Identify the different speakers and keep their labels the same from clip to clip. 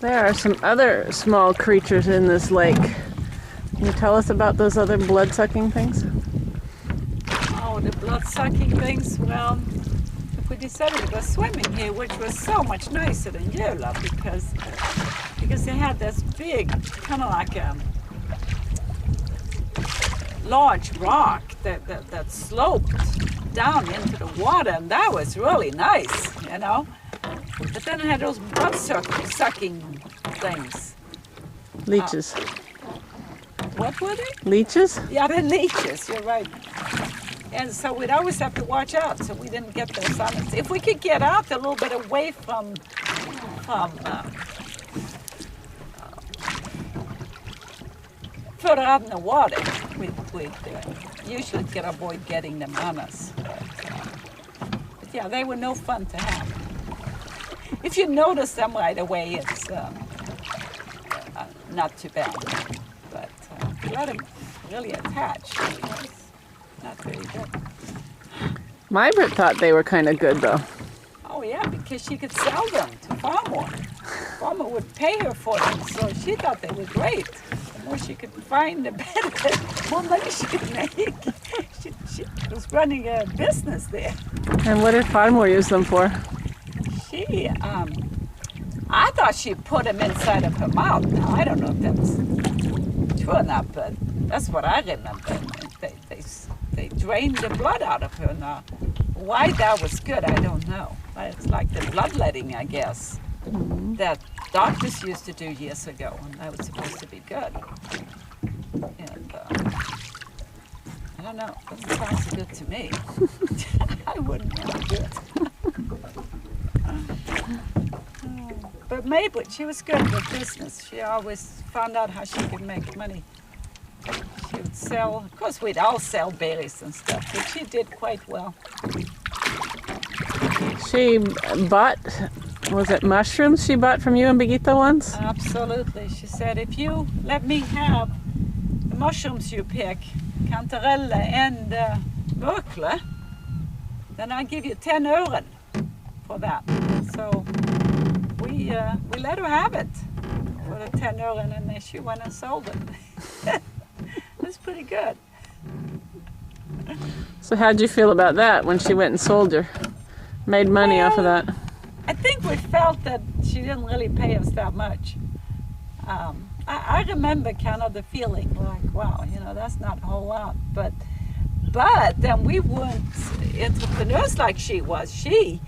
Speaker 1: There are some other small creatures in this lake. Can you tell us about those other blood-sucking things?
Speaker 2: Oh, the blood-sucking things, well, we decided to go swimming here, which was so much nicer than Yola because they had this big, kind of like a large rock that sloped down into the water, and that was really nice, you know. But then it had those blood-sucking things.
Speaker 1: Leeches.
Speaker 2: What were they?
Speaker 1: Leeches?
Speaker 2: Yeah, they're leeches, you're right. And so we'd always have to watch out so we didn't get those on us. If we could get out a little bit away from further out in the water, we'd usually could avoid getting them on us. But yeah, they were no fun to have. If you notice them right away, it's not too bad. But let them really attach. It's not very good.
Speaker 1: Mybrit thought they were kind of good, though.
Speaker 2: Oh yeah, because she could sell them to Farmer. Farmer would pay her for them, so she thought they were great. The more she could find, the better, the more money she could make. She was running a business there.
Speaker 1: And what did Farmer use them for?
Speaker 2: She, I thought she put them inside of her mouth. Now, I don't know if that's true or not, but that's what I remember. They drained the blood out of her. Now, why that was good, I don't know. It's like the bloodletting, I guess, that doctors used to do years ago, and that was supposed to be good. And I don't know, it doesn't sound so good to me. I wouldn't want to do it. But Mabel, she was good with business. She always found out how she could make money. She would sell, of course we'd all sell berries and stuff, but she did quite well.
Speaker 1: She bought, was it mushrooms she bought from you and Birgitta once?
Speaker 2: Absolutely. She said, if you let me have the mushrooms you pick, kantarelle and mörkle, then I'll give you 10 ören for that. So we let her have it for the 10 ören, and then she went and sold it. That's pretty good.
Speaker 1: So how'd you feel about that when she went and sold her? Made money off of that?
Speaker 2: I think we felt that she didn't really pay us that much. I remember kind of the feeling like, wow, you know, that's not a whole lot. But then we weren't entrepreneurs like she was. She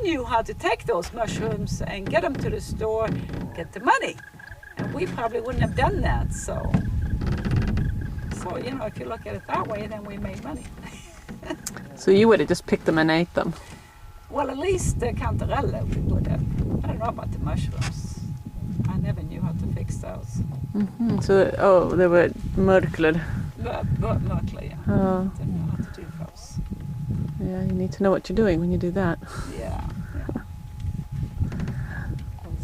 Speaker 2: knew how to take those mushrooms and get them to the store, get the money. And we probably wouldn't have done that. So you know, if you look at it that way, then we made money.
Speaker 1: So you would have just picked them and ate them?
Speaker 2: Well, at least the kantarelle we would have. I don't know about the mushrooms. I never knew how to fix those.
Speaker 1: Mm-hmm. So, they were mörkled.
Speaker 2: Mörkle, yeah.
Speaker 1: Oh.
Speaker 2: Didn't know how to do those.
Speaker 1: Yeah, you need to know what you're doing when you do that.
Speaker 2: Yeah.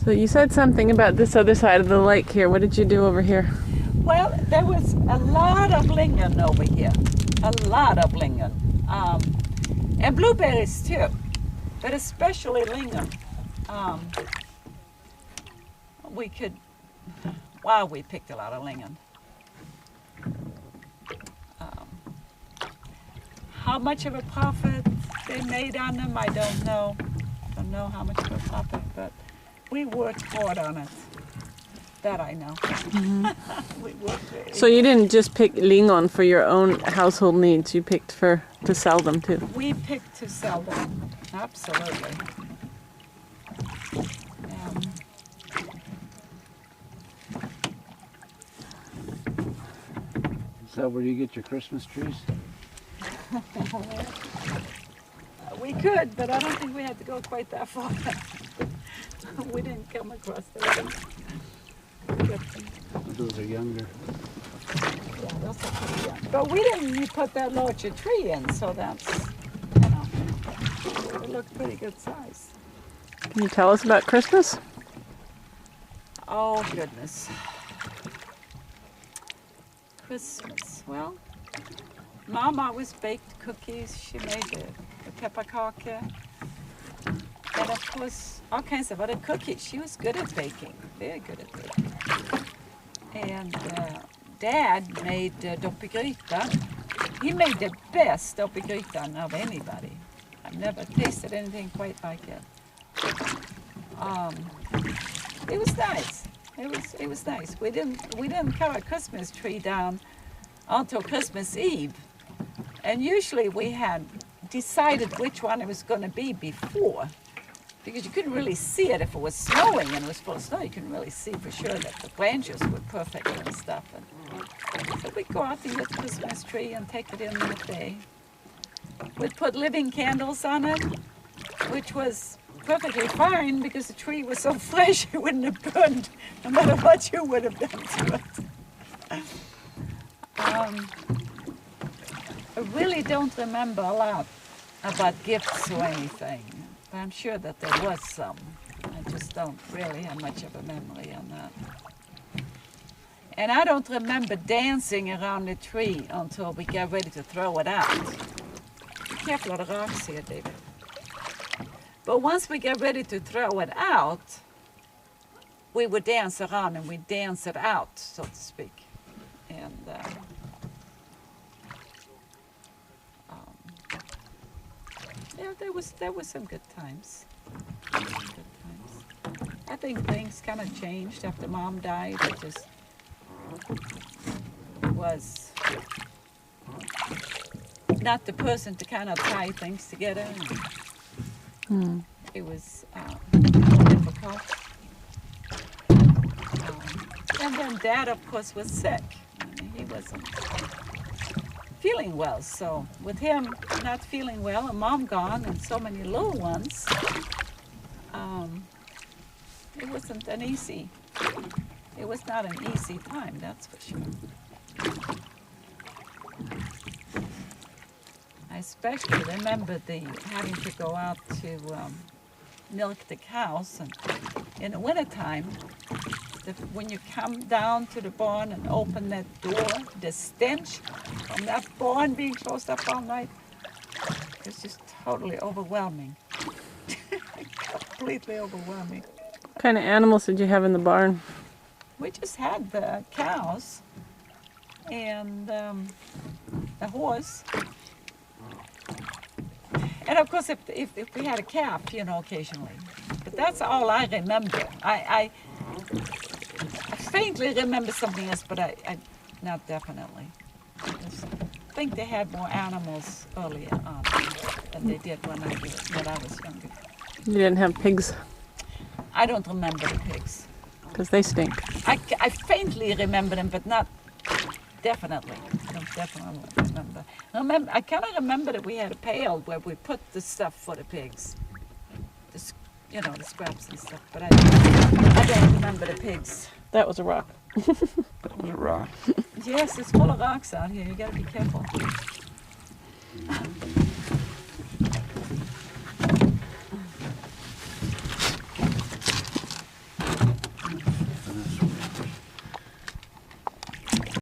Speaker 1: So you said something about this other side of the lake here. What did you do over here?
Speaker 2: Well, there was a lot of lingon over here. A lot of lingon. And blueberries too. But especially lingon. We picked a lot of lingon. How much of a profit they made on them, I don't know. Don't know how much of a profit, but we worked hard on it. That I know. Mm-hmm. We worked very
Speaker 1: So you didn't just pick lingon for your own household needs, you picked to sell them too?
Speaker 2: We picked to sell them, absolutely.
Speaker 3: Is that where you get your Christmas trees?
Speaker 2: We could, but I don't think we had to go quite that far. We didn't come across them.
Speaker 3: Those are younger.
Speaker 2: Yeah, those are pretty young. But we didn't put that larger tree in, so that's, you know, it looked pretty good size.
Speaker 1: Can you tell us about Christmas?
Speaker 2: Oh, goodness. Christmas, well, Mom always baked cookies. She made the pepparkaka. And of course, all kinds of other cookies. She was good at baking, very good at baking. And Dad made doppelgryta. He made the best doppelgryta of anybody. I've never tasted anything quite like it. It was nice. It was nice. We didn't cut a Christmas tree down until Christmas Eve, and usually we had decided which one it was going to be before, because you couldn't really see it if it was snowing and it was full of snow. You couldn't really see for sure that the branches were perfect and stuff. And so we'd go out to get the Christmas tree and take it in that day. We'd put living candles on it, which was perfectly fine because the tree was so fresh it wouldn't have burned no matter what you would have done to it. I really don't remember a lot about gifts or anything, but I'm sure that there was some. I just don't really have much of a memory on that. And I don't remember dancing around the tree until we got ready to throw it out. Be careful of the rocks here, David. But once we got ready to throw it out, we would dance around and we'd dance it out, so to speak. And yeah, there was some good times. I think things kind of changed after Mom died. It just was not the person to kind of tie things together. It was more difficult. And then Dad, of course, was sick. I mean, he wasn't feeling well. So with him not feeling well and Mom gone and so many little ones, it wasn't an easy. It was not an easy time, that's for sure. I especially remember having to go out to milk the cows, and in the wintertime, when you come down to the barn and open that door, the stench from that barn being closed up all night, it's just totally overwhelming. Completely overwhelming.
Speaker 1: What kind of animals did you have in the barn?
Speaker 2: We just had the cows and the horse. And of course, if we had a calf, occasionally. But that's all I remember. I faintly remember something else, but I not definitely. I think they had more animals earlier on than they did when I was younger.
Speaker 1: You didn't have pigs?
Speaker 2: I don't remember the pigs.
Speaker 1: Because they stink.
Speaker 2: I faintly remember them, but not definitely. I don't definitely remember. I kind of remember that we had a pail where we put the stuff for the pigs. The scraps and stuff. But I don't remember the pigs.
Speaker 1: That was a rock.
Speaker 3: That was a rock.
Speaker 2: Yes, it's full of rocks out here. You got to be careful.